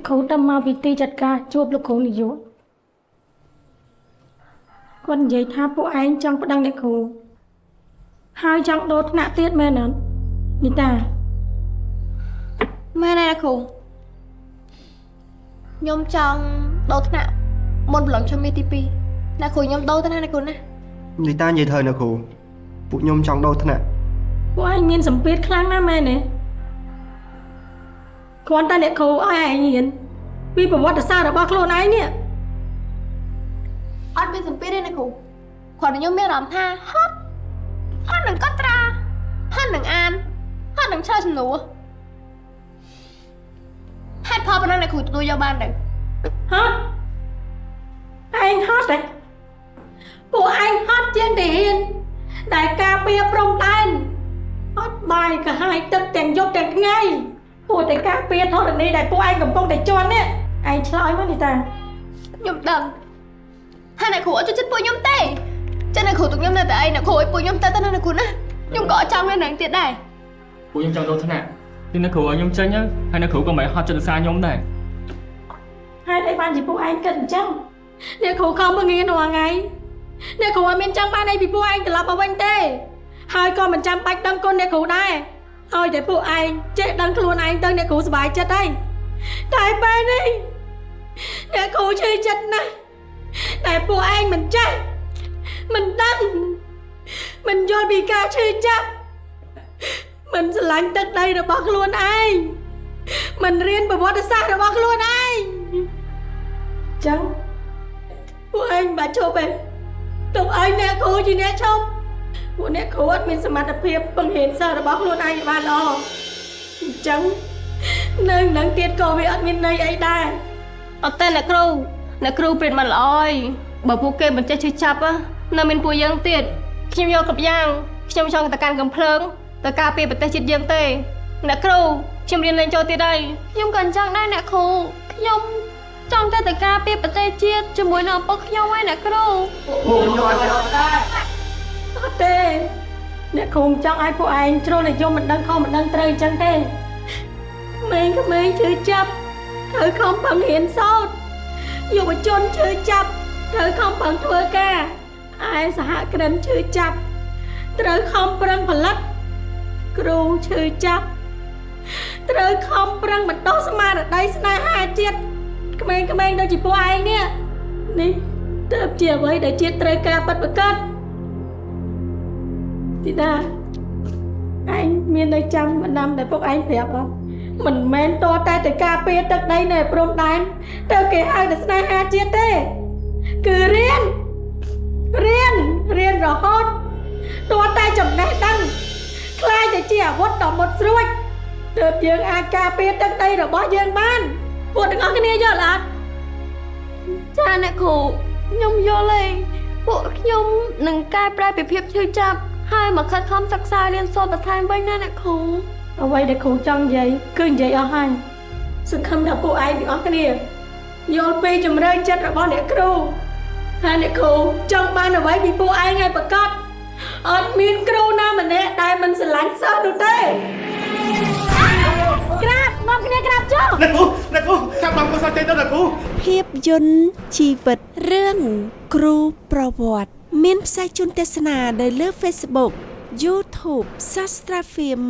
គ្រូតាមមកពីទីចាត់ការជួបលោកគ្រូនាយកគាត់និយាយថាពួកឯងចង់ប្តឹងអ្នកគ្រូហើយចង់ដូរថ្នាក់ទៀតមែនអត់នីតាមែនហើយអ្នកគ្រូខ្ញុំចង់ដូរថ្នាក់មុនប្រឡងឆ្នាំទី2អ្នកគ្រូខ្ញុំដូរទៅណាអ្នកគ្រូណានីតានិយាយត្រូវអ្នកគ្រូពួកខ្ញុំចង់ដូរថ្នាក់ពួកឯងមានសម្ពាធខ្លាំងណាស់មែនទេគ្រាន់តែអ្នកគ្រូឲ្យឯងរៀនពីប្រវត្តិសាស្ត្ររបស់ខ្លួនឯងនេះអត់មានសម្ពាធទេអ្នកគ្រូគ្រាន់តែខ្ញុំមានអារម្មណ៍ថាហត់នឹងកត់ត្រាហត់នឹងអានហត់នឹងឆ្លើយសំណួរហេតុផលប៉ុណ្ណឹងអ្នកគ្រូទទួលយកបានទៅហ៎ឯងហត់ទេពួកឯងហត់ជាងទាហានដែលការពារព្រំដែនអត់បាយក៏ហើយទឹកទាំងយប់ទាំងថ្ងៃពួកតែការពារធរណីដែលពួកឯងកំពុងតែជន់នេះឯងឆ្លើយមកនេះតាខ្ញុំដឹងថាអ្នកគ្រូអត់ចូលចិត្តពួកខ្ញុំទេចឹងអ្នកគ្រូទុកខ្ញុំនៅតែឯងអ្នកគ្រូឲ្យពួកខ្ញុំទៅណាអ្នកគ្រូណាខ្ញុំក៏អត់ចង់នៅនឹងទៀតដែរពួកខ្ញុំចង់ដូរថ្នាក់គឺអ្នកគ្រូឲ្យខ្ញុំចេញហើយអ្នកគ្រូក៏មិនហត់ចិត្តសារខ្ញុំដែរហេតុអីបានជាពួកឯងគិតអញ្ចឹងអ្នកគ្រូខំមកងាររាល់ថ្ងៃអ្នកគ្រូអត់មានចង់បានអីពីពួកឯងត្រឡប់មកវិញទេហើយក៏មិនចាំបាច់ដឹងគុណអ្នកគ្រូដែរឲ្យតែពួកឯងចេះដឹងខ្លួនឯងទៅអ្នកគ្រូសប្បាយចិត្តហើយតែពេលនេះអ្នកគ្រូឈឺចិត្តណាស់តែពួកឯងមិនចេះមិនដឹងមិនយល់ពីការឈឺចាប់មិនស្រឡាញ់ទឹកដីរបស់ខ្លួនឯងមិនរៀនប្រវត្តិសាស្ត្ររបស់ខ្លួនឯងចឹងពួកឯងបាច់ឈប់ទេទុកឲ្យអ្នកគ្រូជាអ្នកឈប់ពួកអ្នកគ្រូអត់មានសមត្ថភាពបង្រៀនសិស្សរបស់ខ្លួនឯងបានល្អអញ្ចឹងនឹងទៀតក៏វាអត់មានន័យអីដែរអត់ទេអ្នកគ្រូព្រៀនមិនល្អអីបើពួកគេមិនចេះឈឺចាប់នៅមានពួកយើងទៀតខ្ញុំយកគ្រប់យ៉ាងខ្ញុំចង់ទៅកាន់កំភ្លើងទៅការពារប្រទេសជាតិយើងទេអ្នកគ្រូខ្ញុំរៀនលេងចូលទៀតហើយខ្ញុំក៏អញ្ចឹងដែរអ្នកគ្រូខ្ញុំចង់ទៅការពារប្រទេសជាតិជាមួយនឹងឪពុកខ្ញុំហើយអ្នកគ្រូពួកខ្ញុំអត់ដែរអត់ទេអ្នកគ្រូចង់ឲ្យពួកឯងជ្រុលនិយមមិនដឹងខុសមិនដឹងត្រូវអញ្ចឹងទេក្មេងឈឺចាប់ត្រូវខំប្រឹងរៀនសូត្រយុវជនឈឺចាប់ត្រូវខំប្រឹងធ្វើការឯសហគ្រិនឈឺចាប់ត្រូវខំប្រឹងផលិតគ្រូឈឺចាប់ត្រូវខំប្រឹងបណ្ដុះស្មារតីស្នេហាជាតិក្មេងៗដូចជាពួកឯងនេះទើបជាអ្វីដែលជាតិត្រូវការពិតប្រាកដទីតាឯងមាននៅចាំបណ្ដាំដែលពួកឯងប្រាប់អត់មិនមែនតតែទៅការពារទឹកដីនៅព្រំដែនទៅគេហៅតែស្នេហាជាតិទេគឺរៀនរហូតតតែចំណេះដឹងខ្លាយទៅជាអាវុធដ៏មុតស្រួចទើបយើងអាចការពារទឹកដីរបស់យើងបានពួកទាំងអស់គ្នាយល់អត់ចាអ្នកគ្រូខ្ញុំយល់ហើយពួកខ្ញុំនឹងកែប្រែពីភាពឈឺចាប់ហើយមកខិតខំសិក្សារៀនសូត្របន្ថែមវិញណាអ្នកគ្រូអ្វីដែលគ្រូចង់និយាយគឺនិយាយអស់ហើយសង្ឃឹមថាពួកឯងទាំងអស់គ្នាយល់ពីជំរឿនចិត្តរបស់អ្នកគ្រូហើយអ្នកគ្រូចង់បានអ្វីពីពួកឯងឲ្យប្រកបអត់មានគ្រូណាម្នាក់ដែលមិនស្រឡាញ់សិស្សនោះទេក្រាបនាំគ្នាក្រាបចុះអ្នកគ្រូចាំបងក៏សោះចេញទៅអ្នកគ្រូភាពយន្តជីវិតរឿងគ្រូប្រវត្តិមានផ្សាយជូនទស្សនានៅលើ Facebook YouTube Sastra Film